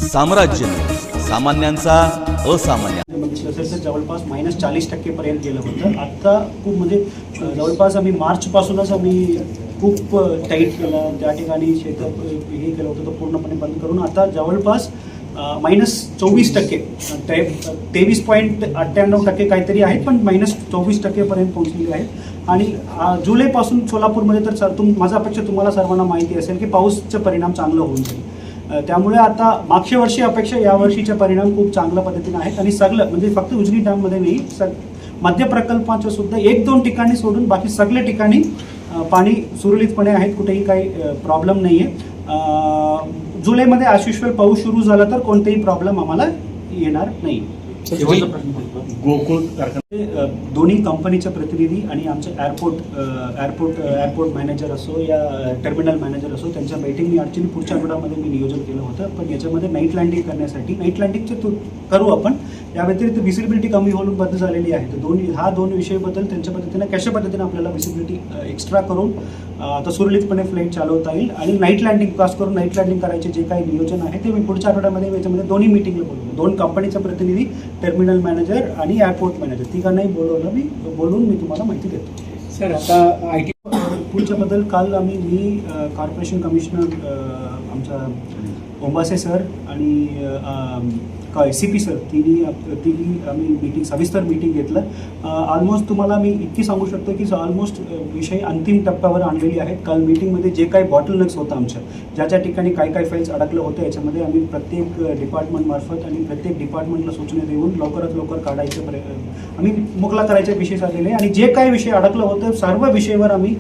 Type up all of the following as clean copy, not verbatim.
साम्राज्य, सामान्यांचा असामान्य. जवळपास -40% पर्यंत गेलं होतं. आता खूप म्हणजे जवळपास आम्ही मार्चपासूनच आम्ही खूप टाईट केलं. त्या ठिकाणी शेतात हे केलं होतं तो पूर्णपणे बंद करून आता जवळपास -24%, 23.98% काहीतरी आहेत, पण -24% पर्यंत पोहोचलेले आहेत. आणि जुलैपासून सोलापूरमध्ये तर माझा अपेक्षा तुम्हाला सर्वांना माहिती असेल की पाऊसचा परिणाम चांगला होऊन जाईल. त्यामुळे आता मागच्या वर्षी अपेक्षा यावर्षीचे परिणाम खूप चांगल्या पद्धतीने आहेत. आणि सगळं म्हणजे फक्त उजनी डॅममध्ये नाही, मध्य प्रकल्पाच्या सुद्धा 1-2 ठिकाणी सोडून बाकी सगळ्या ठिकाणी पाणी सुरळीतपणे आहेत, कुठेही काही प्रॉब्लेम नाही आहे. जुलैमध्ये ॲज युजुअल पाऊस सुरू झाला तर कोणतेही प्रॉब्लेम आम्हाला येणार नाही. गोकुळ कारखाना दोन्ही कंपनीचे प्रतिनिधी आणि आमचे एअरपोर्ट मॅनेजर असो या टर्मिनल मॅनेजर असो त्यांच्या मीटिंग मी ॲक्च्युली पुढच्या आठवड्यामध्ये मी नियोजन केलं होतं. पण याच्यामध्ये नाईट लँडिंग करण्यासाठी नाईट लँडिंगचे करू आपण. या व्यतिरिक्त विजिबिलिटी कमी होऊन बद्दल झालेली आहे. तर दोन विषयाबद्दल त्यांच्या पद्धतीने कशा पद्धतीने आपल्याला विजिबिलिटी एक्स्ट्रा करून आता सुरळीतपणे फ्लाईट चालवता येईल. आणि नाईट लँडिंग खास करून नाईट लँडिंग करायचे जे काही नियोजन आहे ते मी पुढच्या आठवड्यामध्ये याच्यामध्ये दोन्ही मीटिंगला बोलवलं. 2 कंपनीचे प्रतिनिधी, टर्मिनल मॅनेजर आणि एअरपोर्ट मॅनेजर तिघांनाही बोलून मी तुम्हाला माहिती देतो. सर, आता IT पुढच्याबद्दल काल मी कॉर्पोरेशन कमिशनर आमचा ओंबासे सर आणि CP सर तिन्ही आम्ही सविस्तर मीटिंग घेतलं. ऑलमोस्ट तुम्हाला मी इतकी सांगू शकतो की ऑलमोस्ट विषय अंतिम टप्प्यावर आणलेली आहेत. काल मीटिंगमध्ये जे काही बॉटलनेक्स होतं आमच्या ज्या ठिकाणी काय फाईल्स अडकलं होतं याच्यामध्ये आम्ही प्रत्येक डिपार्टमेंटमार्फत आणि प्रत्येक डिपार्टमेंटला सूचना देऊन लवकरात लवकर काढायचे आम्ही मोकळा करायचे विषय झालेले आणि जे काही विषय अडकलं होतं सर्व विषयावर आम्ही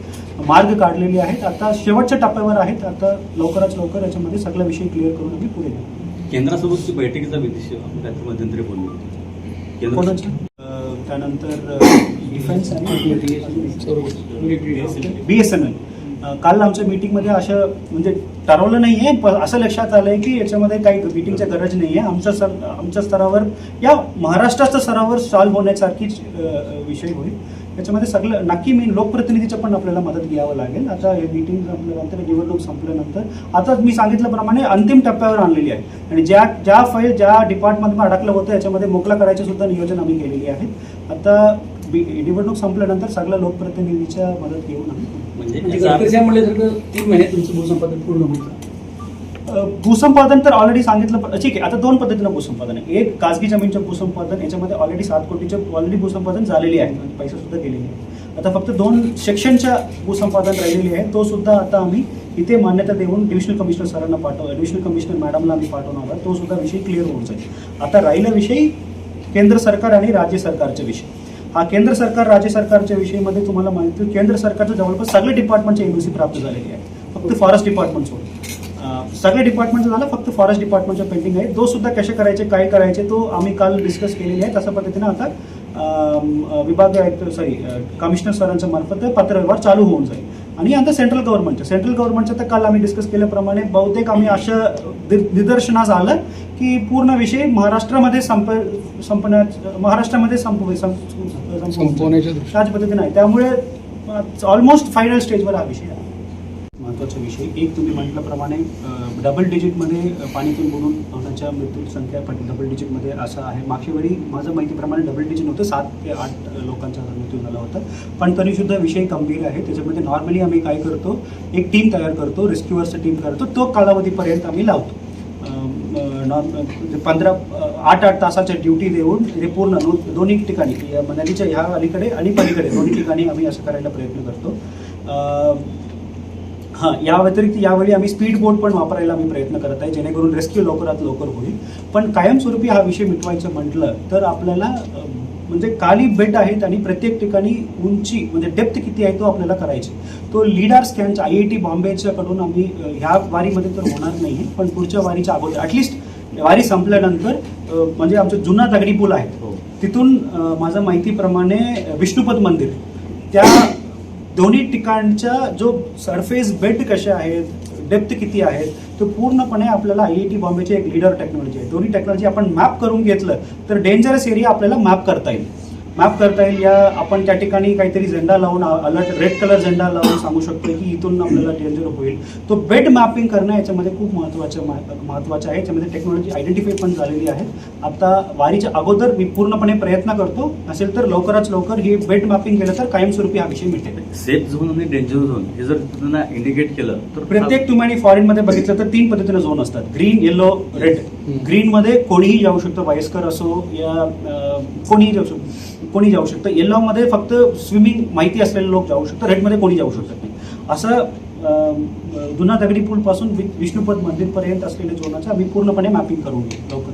मार्ग काढलेले आहेत. आता शेवटच्या टप्प्यावर आहेत. आता लवकरात लवकर याच्यामध्ये सगळा विषय क्लिअर करून आम्ही पुढे जाऊ. केंद्रासोबतची बैठकीचा विदेश आपण मध्यंतरी बोललो कोणाची त्यानंतर डिफेन्स आणि BSNL. काल आमच्या मीटिंगमध्ये असं म्हणजे ठरवलं नाही आहे, पण असं लक्षात आलं आहे की याच्यामध्ये काही मीटिंगची गरज नाही आहे. आमच्या स्तरावर या महाराष्ट्राच्या स्तरावर सॉल्व्ह होण्यासारखीच विषय होईल. याच्यामध्ये सगळं नक्की मी लोकप्रतिनिधीचं पण आपल्याला मदत घ्यावं लागेल. आता हे मीटिंग संपल्यानंतर निवडणूक संपल्यानंतर आता मी सांगितल्याप्रमाणे अंतिम टप्प्यावर आणलेली आहे. आणि ज्या फाईल ज्या डिपार्टमेंटमध्ये अडकलं होतं याच्यामध्ये मोकळा करायचे सुद्धा नियोजन आम्ही केलेली आहेत. आता निवडणूक संपल्यानंतर सगळ्या लोकप्रतिनिधीच्या मदत घेऊन आम्ही म्हणजे 3 महिने तुमचं भूसंपादन पूर्ण होतं. भूसंपादन तर ऑलरेडी सांगितलं. ठीक आहे, आता 2 पद्धतीनं भूसंपादन आहे. एक खाजगी जमीनचं भूसंपादन, याच्यामध्ये ऑलरेडी 7 कोटीचे ऑलरेडी भूसंपादन झालेली आहे, पैसे सुद्धा गेलेले आहेत. आता फक्त 2 सेक्शनच्या भूसंपादन राहिलेली आहे. तो सुद्धा आता आम्ही इथे मान्यता देऊन डिव्हिजनल कमिशनर सरांना डिव्हिजनल कमिशनर मॅडमला आम्ही पाठवणार आहोत. तो सुद्धा विषय क्लिअर होऊन जाईल. आता राहिला विषय केंद्र सरकार आणि राज्य सरकारचे विषय. हा केंद्र सरकार राज्य सरकारच्या विषयीमध्ये तुम्हाला माहिती आहे केंद्र सरकारचं जवळपास सगळे डिपार्टमेंटचे NOC प्राप्त झालेली आहे. फक्त फॉरेस्ट डिपार्टमेंट सोडून सगळे डिपार्टमेंटचं झालं, फक्त फॉरेस्ट डिपार्टमेंटच्या पेंडिंग आहे. तो सुद्धा कसे करायचे काय करायचे तो आम्ही काल डिस्कस केलेले आहे. तशा पद्धतीनं आता कमिशनर सरांच्या मार्फत पत्रव्यवहार चालू होऊन जाईल. आणि आता सेंट्रल गव्हर्नमेंटचं तर काल आम्ही डिस्कस केल्याप्रमाणे बहुतेक आम्ही असं निदर्शनास आलं की पूर्ण विषय महाराष्ट्रामध्ये त्याच पद्धतीने आहे. त्यामुळे ऑलमोस्ट फायनल स्टेजवर हा विषय आहे. महत्त्वाचा विषय एक तुम्ही म्हटल्याप्रमाणे डबल डिजिटमध्ये पाणीतून बुडून होण्याच्या मृत्यूची संख्या पण डबल डिजिटमध्ये असं आहे. मागच्या वेळी माझं माहितीप्रमाणे डबल डिजिट नव्हतं, 7 ते 8 लोकांचा मृत्यू झाला होता. पण तरीसुद्धा विषय गंभीर आहे. त्याच्यामध्ये नॉर्मली आम्ही काय करतो, एक टीम तयार करतो, रेस्क्युअर्सची टीम करतो. तो कालावधीपर्यंत आम्ही लावतो. 8 तासाच्या ड्युटी देऊन हे पूर्ण दोन्ही ठिकाणी नदीच्या ह्या अलीकडे आणि पलीकडे दोन्ही ठिकाणी आम्ही असं करायला प्रयत्न करतो. या व्यतिरिक्त यावेळी आम्ही स्पीड बोट पण वापरायला आम्ही प्रयत्न करत आहे, जेणेकरून रेस्क्यू लवकरात लवकर होईल. पण कायमस्वरूपी हा विषय मिटवायचं म्हटलं तर आपल्याला म्हणजे खाली बेट आहेत आणि प्रत्येक ठिकाणी उंची म्हणजे डेप्थ किती आहे तो आपल्याला करायचे. तो लिडार स्कॅनच्या IIT बॉम्बेच्याकडून आम्ही ह्या वारीमध्ये तर होणार नाही, पण पुढच्या वारीच्या अगोदर ॲटलिस्ट वारी संपल्यानंतर म्हणजे आमचं जुना दगडी पूल आहे तिथून माझ्या माहितीप्रमाणे विष्णुपद मंदिर त्या दोन्ही ठिकाणच्या जो सरफेस बेड कसे आहेत, डेप्थ किती आहेत, तो पूर्णपणे आपल्याला IIT बॉम्बेचे एक लीडर टेक्नॉलॉजी आहे. दोन्ही टेक्नॉलॉजी आपण मॅप करून घेतलं तर डेंजरस एरिया आपल्याला मॅप करता येईल. मॅप करता येईल. या आपण त्या ठिकाणी काहीतरी झेंडा लावून अलर्ट रेड कलर झेंडा लावून सांगू शकतो की इथून आपल्याला डेंजर होईल. तो बेड मॅपिंग करणं याच्यामध्ये खूप महत्त्वाचं आहे. याच्यामध्ये टेक्नॉलॉजी आयडेंटिफाय पण झालेली आहे. आता वारीच्या अगोदर मी पूर्णपणे प्रयत्न करतो, असेल तर लवकरात लवकर हे बेड मॅपिंग केलं तर कायमस्वरूपी हा विषय मिटेल. सेफ झोन आणि डेंजर झोन हे जर त्यांना इंडिकेट केलं तर प्रत्येक तुम्ही फॉरेनमध्ये बघितलं तर 3 पद्धतीने झोन असतात, ग्रीन, येलो, रेड. ग्रीनमध्ये कोणीही जाऊ शकतं, वयस्कर असो या कोणी जाऊ शकतं. येल्लोमध्ये फक्त स्विमिंग माहिती असलेले लोक जाऊ शकतात. रेडमध्ये कोणी जाऊ शकत नाही. असं जुना दगडी पूल पासून विष्णुपद मंदिरपर्यंत असलेले झोनाचं आम्ही पूर्णपणे मॅपिंग करून घेऊ लवकर.